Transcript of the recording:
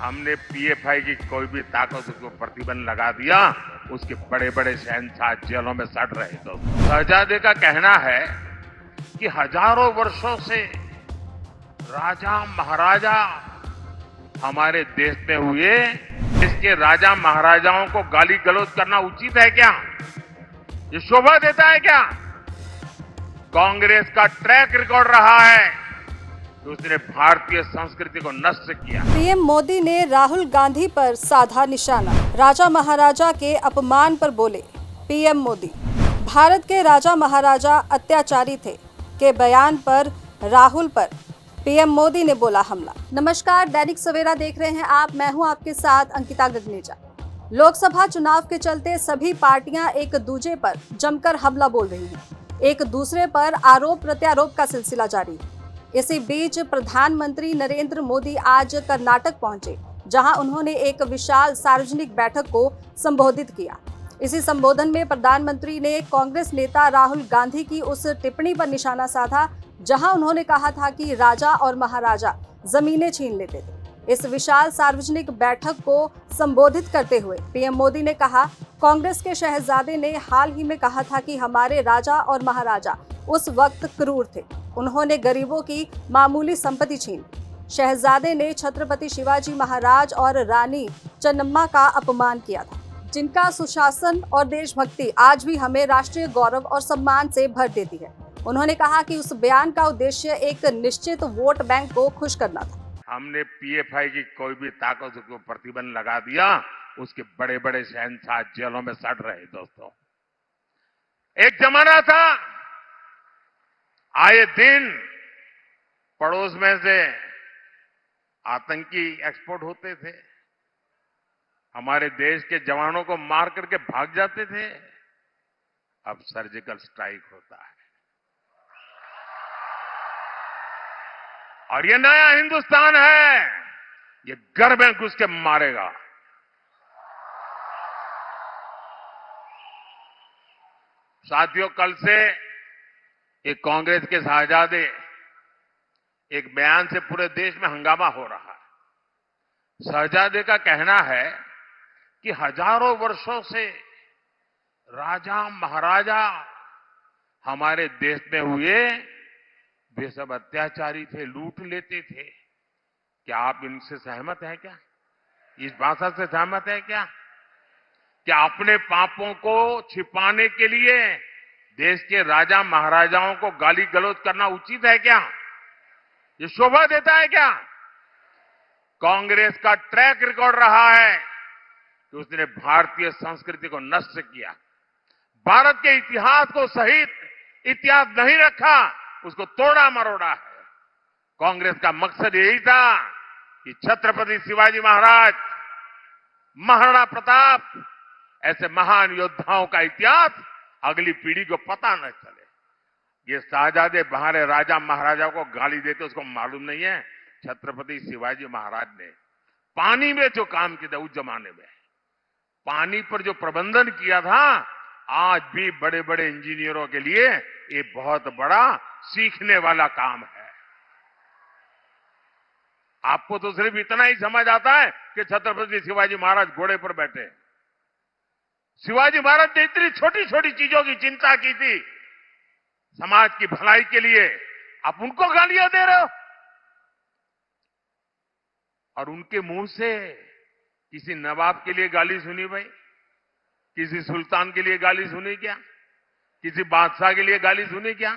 हमने पीएफआई की कोई भी ताकत को प्रतिबंध लगा दिया, उसके बड़े बड़े शहंशाह जेलों में सड़ रहे। तो शहजादे का कहना है कि हजारों वर्षों से राजा महाराजा हमारे देश में हुए, इसके राजा महाराजाओं को गाली गलौज करना उचित है क्या? ये शोभा देता है क्या? कांग्रेस का ट्रैक रिकॉर्ड रहा है कि उसने भारतीय संस्कृति को नष्ट किया। पीएम मोदी ने राहुल गांधी पर साधा निशाना। राजा महाराजा के अपमान पर बोले पीएम मोदी, भारत के राजा महाराजा अत्याचारी थे के बयान पर राहुल पर पीएम मोदी ने बोला हमला। नमस्कार, दैनिक सवेरा देख रहे हैं आप। मैं हूं आपके साथ अंकिता गगनेजा। लोकसभा चुनाव के चलते सभी पार्टियां एक दूसरे पर जमकर हमला बोल रही हैं। एक दूसरे पर आरोप प्रत्यारोप का सिलसिला जारी है। इसी बीच प्रधानमंत्री नरेंद्र मोदी आज कर्नाटक पहुंचे, जहां उन्होंने एक विशाल सार्वजनिक बैठक को संबोधित किया। इसी संबोधन में प्रधानमंत्री ने कांग्रेस नेता राहुल गांधी की उस टिप्पणी पर निशाना साधा, जहां उन्होंने कहा था कि राजा और महाराजा जमीनें छीन लेते थे। इस विशाल सार्वजनिक बैठक को संबोधित करते हुए पीएम मोदी ने कहा, कांग्रेस के शहजादे ने हाल ही में कहा था कि हमारे राजा और महाराजा उस वक्त क्रूर थे, उन्होंने गरीबों की मामूली संपत्ति छीन। शहजादे ने छत्रपति शिवाजी महाराज और रानी चन्नम्मा का अपमान किया था, जिनका सुशासन और देशभक्ति आज भी हमें राष्ट्रीय गौरव और सम्मान से भर देती है। उन्होंने कहा कि उस बयान का उद्देश्य एक निश्चित वोट बैंक को खुश करना था। हमने पीएफआई की कोई भी ताकत को प्रतिबंध लगा दिया, उसके बड़े बड़े शहंशाह जेलों में सड़ रहे। दोस्तों, एक जमाना था, आए दिन पड़ोस में से आतंकी एक्सपोर्ट होते थे, हमारे देश के जवानों को मार करके भाग जाते थे। अब सर्जिकल स्ट्राइक होता है और ये नया हिंदुस्तान है, ये घर में घुस के मारेगा। साथियों, कल से एक कांग्रेस के शहजादे एक बयान से पूरे देश में हंगामा हो रहा है। शहजादे का कहना है कि हजारों वर्षों से राजा महाराजा हमारे देश में हुए, वे सब अत्याचारी थे, लूट लेते थे। क्या आप इनसे सहमत हैं क्या? इस भाषा से सहमत हैं क्या? क्या अपने पापों को छिपाने के लिए देश के राजा महाराजाओं को गाली गलौज करना उचित है क्या? ये शोभा देता है क्या? कांग्रेस का ट्रैक रिकॉर्ड रहा है कि उसने भारतीय संस्कृति को नष्ट किया, भारत के इतिहास को सहित इतिहास नहीं रखा, उसको तोड़ा मरोड़ा है। कांग्रेस का मकसद यही था कि छत्रपति शिवाजी महाराज, महाराणा प्रताप, ऐसे महान योद्धाओं का इतिहास अगली पीढ़ी को पता न चले। ये शहजादे बाहर राजा महाराजा को गाली देते, उसको मालूम नहीं है छत्रपति शिवाजी महाराज ने पानी में जो काम किया था, उस जमाने में पानी पर जो प्रबंधन किया था, आज भी बड़े बड़े इंजीनियरों के लिए ये बहुत बड़ा सीखने वाला काम है। आपको तो सिर्फ इतना ही समझ आता है कि छत्रपति शिवाजी महाराज घोड़े पर बैठे। शिवाजी महाराज ने इतनी छोटी छोटी चीजों की चिंता की थी समाज की भलाई के लिए, आप उनको गालियां दे रहे हो। और उनके मुंह से किसी नवाब के लिए गाली सुनी भाई? किसी सुल्तान के लिए गाली सुनी क्या? किसी बादशाह के लिए गाली सुनी क्या?